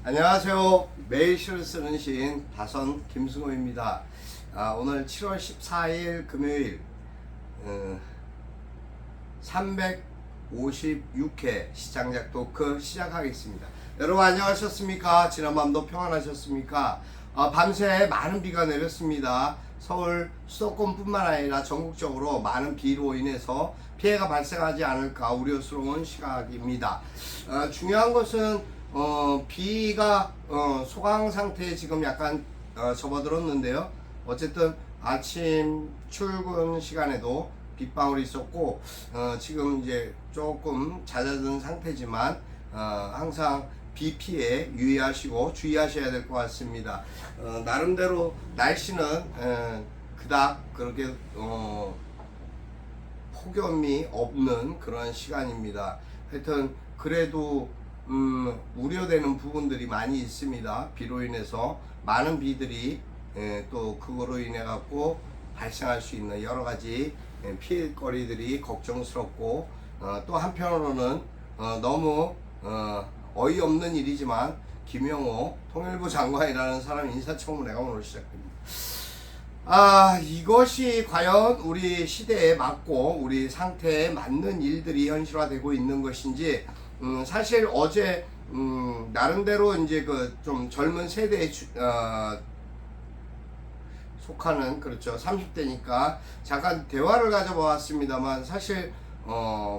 안녕하세요. 매일 시를 쓰는 시인 다선 김승호입니다. 오늘 7월 14일 금요일 356회 시장작 토크 시작하겠습니다. 여러분 안녕하셨습니까? 지난밤도 평안하셨습니까? 밤새 많은 비가 내렸습니다. 서울 수도권뿐만 아니라 전국적으로 많은 비로 인해서 피해가 발생하지 않을까 우려스러운 시각입니다. 중요한 것은 비가 소강 상태에 지금 약간 접어들었는데요. 어쨌든 아침 출근 시간에도 빗방울이 있었고 지금 이제 조금 잦아든 상태지만 항상 비 피해 유의하시고 주의하셔야 될 것 같습니다. 나름대로 날씨는 그닥 그렇게 폭염이 없는 그런 시간입니다. 하여튼 그래도 우려되는 부분들이 많이 있습니다. 비로 인해서 많은 비들이 또 그거로 인해 갖고 발생할 수 있는 여러 가지 피해거리들이 걱정스럽고 또 한편으로는 너무 어이없는 일이지만 김영호 통일부 장관이라는 사람 인사청문회가 오늘 시작됩니다. 이것이 과연 우리 시대에 맞고 우리 상태에 맞는 일들이 현실화되고 있는 것인지 사실 어제 나름대로 이제 그 좀 젊은 세대에 속하는 그렇죠 30대니까 잠깐 대화를 가져보았습니다만 사실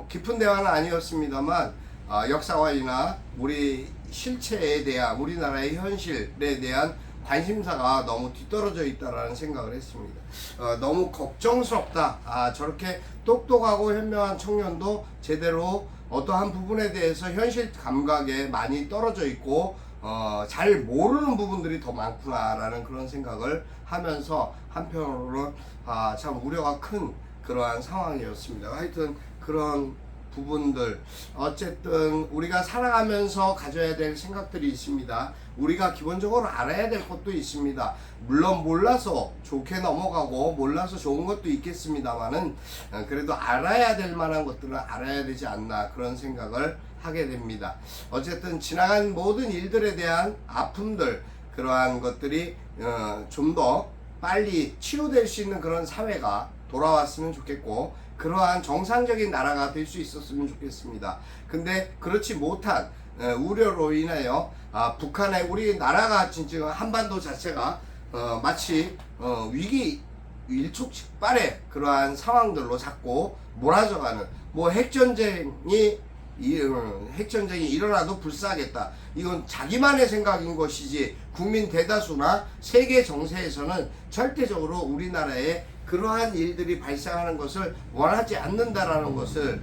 깊은 대화는 아니었습니다만 역사관이나 우리 실체에 대한 우리나라의 현실에 대한 관심사가 너무 뒤떨어져 있다라는 생각을 했습니다. 너무 걱정스럽다. 저렇게 똑똑하고 현명한 청년도 제대로 어떠한 부분에 대해서 현실 감각에 많이 떨어져 있고 잘 모르는 부분들이 더 많구나라는 그런 생각을 하면서 한편으로는 참 우려가 큰 그러한 상황이었습니다. 하여튼 그런 부분들 어쨌든 우리가 살아가면서 가져야 될 생각들이 있습니다. 우리가 기본적으로 알아야 될 것도 있습니다. 물론 몰라서 좋게 넘어가고 몰라서 좋은 것도 있겠습니다만은 그래도 알아야 될 만한 것들은 알아야 되지 않나 그런 생각을 하게 됩니다. 어쨌든 지나간 모든 일들에 대한 아픔들 그러한 것들이 좀 더 빨리 치유될 수 있는 그런 사회가 돌아왔으면 좋겠고 그러한 정상적인 나라가 될 수 있었으면 좋겠습니다. 근데 그렇지 못한 우려로 인하여 북한의 우리 나라가 진짜 한반도 자체가 마치 위기 일촉즉발의 그러한 상황들로 자꾸 몰아져가는 뭐 핵전쟁이 일어나도 불사하겠다. 이건 자기만의 생각인 것이지 국민 대다수나 세계 정세에서는 절대적으로 우리나라에 그러한 일들이 발생하는 것을 원하지 않는다라는 것을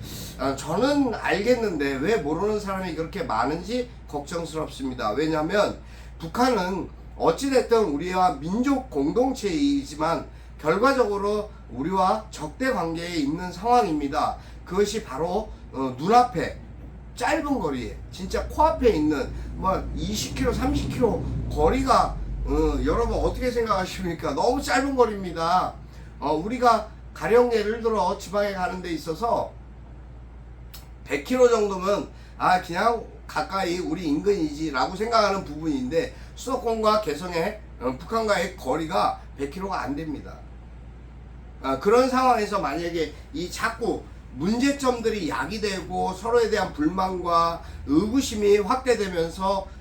저는 알겠는데 왜 모르는 사람이 그렇게 많은지 걱정스럽습니다. 왜냐하면 북한은 어찌됐든 우리와 민족 공동체이지만 결과적으로 우리와 적대 관계에 있는 상황입니다. 그것이 바로 눈앞에 짧은 거리에 진짜 코앞에 있는 뭐 20km 30km 거리가 여러분 어떻게 생각하십니까? 너무 짧은 거리입니다. 우리가 가령 예를 들어 지방에 가는 데 있어서 100km 정도면 그냥 가까이 우리 인근이지 라고 생각하는 부분인데 수도권과 개성의 북한과의 거리가 100km가 안 됩니다. 그런 상황에서 만약에 이 자꾸 문제점들이 야기되고 서로에 대한 불만과 의구심이 확대되면서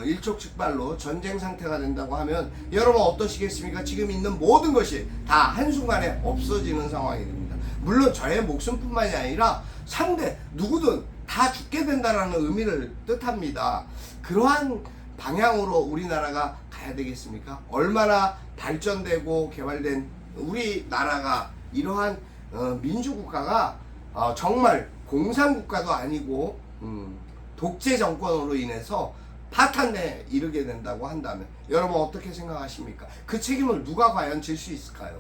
일촉즉발로 전쟁 상태가 된다고 하면 여러분 어떠시겠습니까? 지금 있는 모든 것이 다 한순간에 없어지는 상황이 됩니다. 물론 저의 목숨뿐만이 아니라 상대 누구든 다 죽게 된다라는 의미를 뜻합니다. 그러한 방향으로 우리나라가 가야 되겠습니까? 얼마나 발전되고 개발된 우리나라가 이러한 민주국가가 정말 공산국가도 아니고 독재 정권으로 인해서 파탄에 이르게 된다고 한다면 여러분 어떻게 생각하십니까? 그 책임을 누가 과연 질 수 있을까요?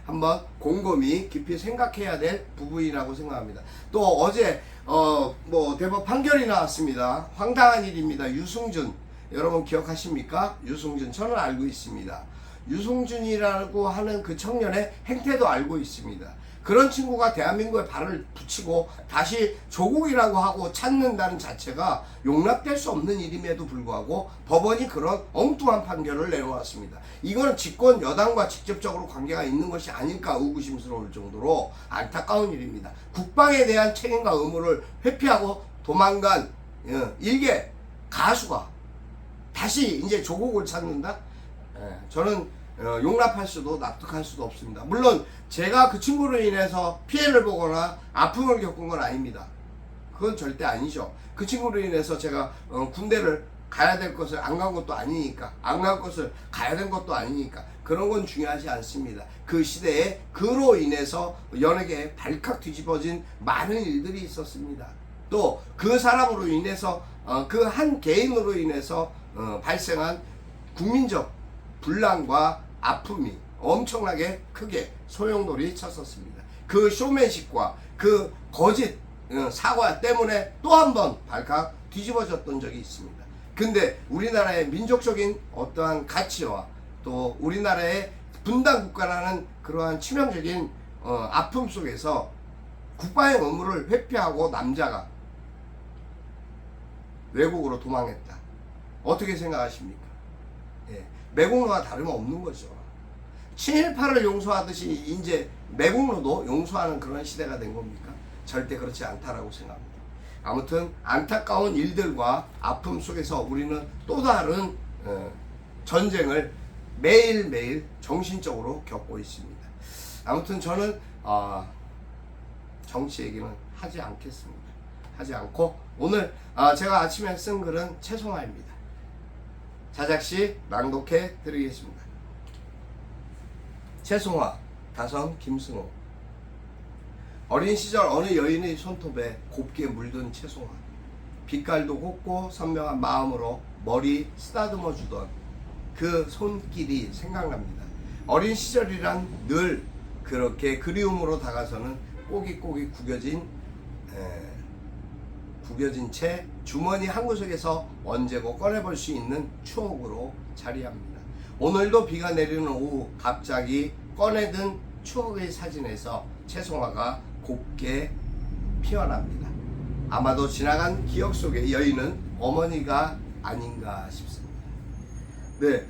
한번 곰곰이 깊이 생각해야 될 부분이라고 생각합니다. 또 어제 뭐 대법 판결이 나왔습니다. 황당한 일입니다. 유승준 여러분 기억하십니까? 유승준 저는 알고 있습니다. 유승준이라고 하는 그 청년의 행태도 알고 있습니다. 그런 친구가 대한민국에 발을 붙이고 다시 조국이라고 하고 찾는다는 자체가 용납될 수 없는 일임에도 불구하고 법원이 그런 엉뚱한 판결을 내놓았습니다. 이거는 집권 여당과 직접적으로 관계가 있는 것이 아닐까 의구심스러울 정도로 안타까운 일입니다. 국방에 대한 책임과 의무를 회피하고 도망간 일개 가수가 다시 이제 조국을 찾는다? 저는 용납할 수도 납득할 수도 없습니다. 물론 제가 그 친구로 인해서 피해를 보거나 아픔을 겪은 건 아닙니다. 그건 절대 아니죠. 그 친구로 인해서 제가 군대를 가야 될 것을 안 간 것도 아니니까, 안 간 것을 가야 된 것도 아니니까 그런 건 중요하지 않습니다. 그 시대에 그로 인해서 연예계에 발칵 뒤집어진 많은 일들이 있었습니다. 또 그 사람으로 인해서 그 한 개인으로 인해서 발생한 국민적 분란과 아픔이 엄청나게 크게 소용돌이 쳤었습니다. 그 쇼맨십과 그 거짓 사과 때문에 또 한 번 발칵 뒤집어졌던 적이 있습니다. 근데 우리나라의 민족적인 어떠한 가치와 또 우리나라의 분단 국가라는 그러한 치명적인 아픔 속에서 국방의 의무를 회피하고 남자가 외국으로 도망했다. 어떻게 생각하십니까? 예, 매국노와 다름없는 거죠. 친일파를 용서하듯이 이제 매국노도 용서하는 그런 시대가 된 겁니까? 절대 그렇지 않다라고 생각합니다. 아무튼 안타까운 일들과 아픔 속에서 우리는 또 다른 전쟁을 매일매일 정신적으로 겪고 있습니다. 아무튼 저는 정치 얘기는 하지 않겠습니다. 하지 않고 오늘 제가 아침에 쓴 글은 최송화입니다. 자작시 낭독해 드리겠습니다. 최송화, 다선 김승호. 어린 시절 어느 여인의 손톱에 곱게 물든 최송화. 빛깔도 곱고 선명한 마음으로 머리 쓰다듬어 주던 그 손길이 생각납니다. 어린 시절이란 늘 그렇게 그리움으로 다가서는 꼬깃꼬깃 구겨진 채 주머니 한 구석에서 언제고 꺼내볼 수 있는 추억으로 자리합니다. 오늘도 비가 내리는 오후 갑자기 꺼내든 추억의 사진에서 최송화가 곱게 피어납니다. 아마도 지나간 기억 속의 여인은 어머니가 아닌가 싶습니다. 네,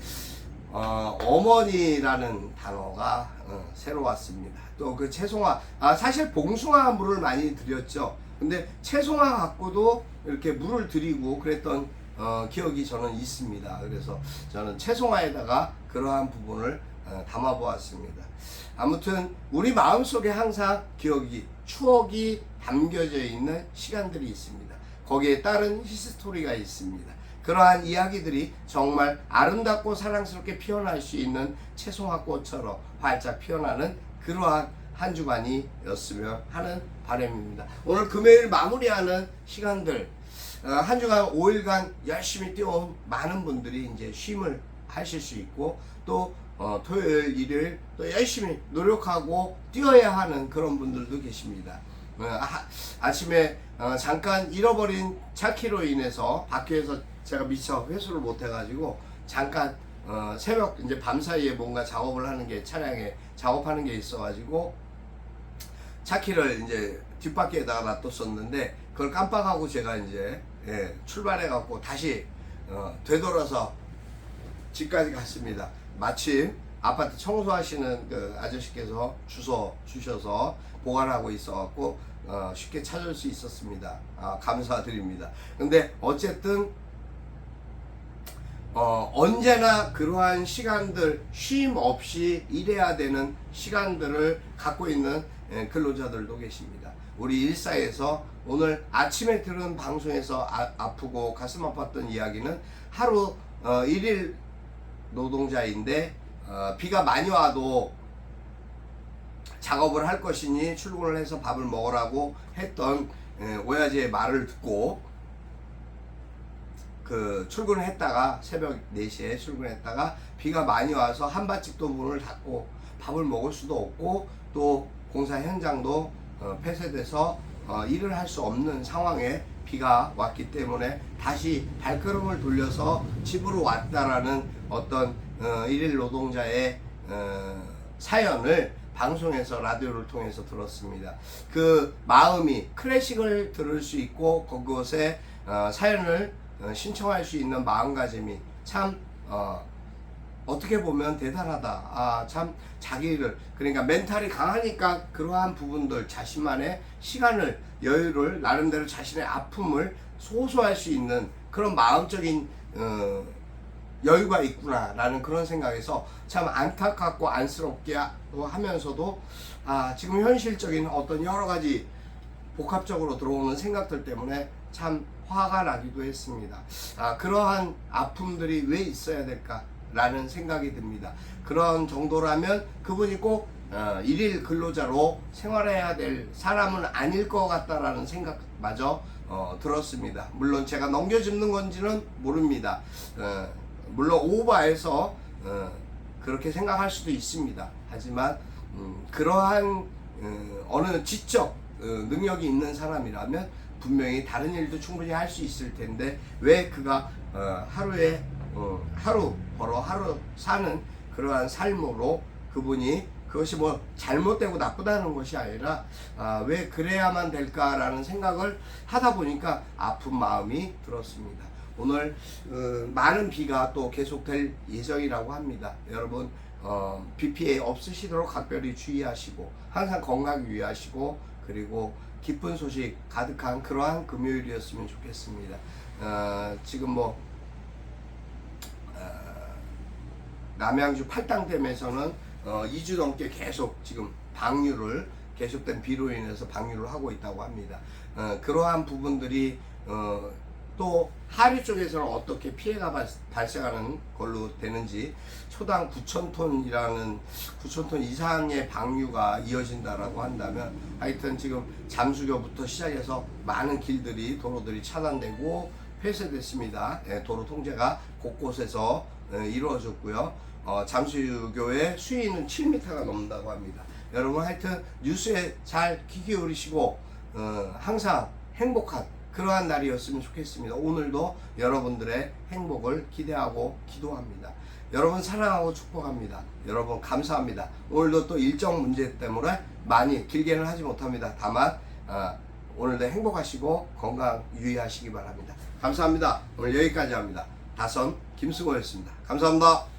어머니라는 단어가 새로 왔습니다. 또 그 채송화, 사실 봉숭아 물을 많이 드렸죠. 근데 채송화 갖고도 이렇게 물을 드리고 그랬던 기억이 저는 있습니다. 그래서 저는 채송화에다가 그러한 부분을 담아 보았습니다. 아무튼 우리 마음속에 항상 추억이 담겨져 있는 시간들이 있습니다. 거기에 따른 히스토리가 있습니다. 그러한 이야기들이 정말 아름답고 사랑스럽게 피어날 수 있는 채송화꽃처럼 활짝 피어나는 그러한 한 주간이었으면 하는 바람입니다. 오늘 금요일 마무리하는 시간들, 한 주간 5일간 열심히 뛰어온 많은 분들이 이제 쉼을 하실 수 있고 또 토요일, 일요일 또 열심히 노력하고 뛰어야 하는 그런 분들도 계십니다. 아침에 잠깐 잃어버린 차키로 인해서 밖에서 제가 미처 회수를 못 해가지고 잠깐 새벽 이제 밤 사이에 뭔가 작업을 하는 게 차량에 작업하는 게 있어가지고 차키를 이제 뒷바퀴에다가 놔뒀었는데 그걸 깜빡하고 제가 이제 출발해갖고 다시 되돌아서 집까지 갔습니다. 마침 아파트 청소하시는 그 아저씨께서 주소 주셔서 보관하고 있어갖고 쉽게 찾을 수 있었습니다. 감사드립니다. 근데 어쨌든 언제나 그러한 시간들 쉼 없이 일해야 되는 시간들을 갖고 있는 근로자들도 계십니다. 우리 일사에서 오늘 아침에 들은 방송에서 아프고 가슴 아팠던 이야기는 하루 일일 노동자인데 비가 많이 와도 작업을 할 것이니 출근을 해서 밥을 먹으라고 했던 오야지의 말을 듣고 그 출근을 했다가 새벽 4시에 출근했다가 비가 많이 와서 한밭집도 문을 닫고 밥을 먹을 수도 없고 또 공사 현장도 폐쇄돼서 일을 할 수 없는 상황에 비가 왔기 때문에 다시 발걸음을 돌려서 집으로 왔다라는 어떤 일일 노동자의 사연을 방송에서 라디오를 통해서 들었습니다. 그 마음이 클래식을 들을 수 있고 그곳에 사연을 신청할 수 있는 마음가짐이 참 어떻게 보면 대단하다. 참 자기를 그러니까 멘탈이 강하니까 그러한 부분들 자신만의 시간을 여유를 나름대로 자신의 아픔을 소소할 수 있는 그런 마음적인 여유가 있구나라는 그런 생각에서 참 안타깝고 안쓰럽게 하면서도 지금 현실적인 어떤 여러 가지 복합적으로 들어오는 생각들 때문에 참 화가 나기도 했습니다. 그러한 아픔들이 왜 있어야 될까라는 생각이 듭니다. 그런 정도라면 그분이 꼭 일일 근로자로 생활해야 될 사람은 아닐 것 같다라는 생각마저 들었습니다. 물론 제가 넘겨짚는 건지는 모릅니다. 물론 오버해서 그렇게 생각할 수도 있습니다. 하지만 그러한 어느 지적 능력이 있는 사람이라면 분명히 다른 일도 충분히 할 수 있을 텐데 왜 그가 하루에 하루 벌어 하루 사는 그러한 삶으로 그분이 그것이 뭐 잘못되고 나쁘다는 것이 아니라 왜 그래야만 될까라는 생각을 하다 보니까 아픈 마음이 들었습니다. 오늘 많은 비가 또 계속될 예정이라고 합니다. 여러분 비 피해 없으시도록 각별히 주의하시고 항상 건강 유의하시고 그리고 기쁜 소식 가득한 그러한 금요일이었으면 좋겠습니다. 지금 뭐 남양주 팔당댐에서는 2주 넘게 계속 지금 방류를 계속된 비로 인해서 방류를 하고 있다고 합니다. 그러한 부분들이 또 하류 쪽에서는 어떻게 피해가 발생하는 걸로 되는지 초당 9,000톤이라는 9,000톤 이상의 방류가 이어진다라고 한다면 하여튼 지금 잠수교부터 시작해서 많은 길들이 도로들이 차단되고 폐쇄됐습니다. 도로 통제가 곳곳에서 이루어졌고요. 잠수교의 수위는 7m가 넘는다고 합니다. 여러분 하여튼 뉴스에 잘 귀 기울이시고 항상 행복한 그러한 날이었으면 좋겠습니다. 오늘도 여러분들의 행복을 기대하고 기도합니다. 여러분 사랑하고 축복합니다. 여러분 감사합니다. 오늘도 또 일정 문제 때문에 많이 길게는 하지 못합니다. 다만 오늘도 행복하시고 건강 유의하시기 바랍니다. 감사합니다. 오늘 여기까지 합니다. 다선 김승호였습니다. 감사합니다.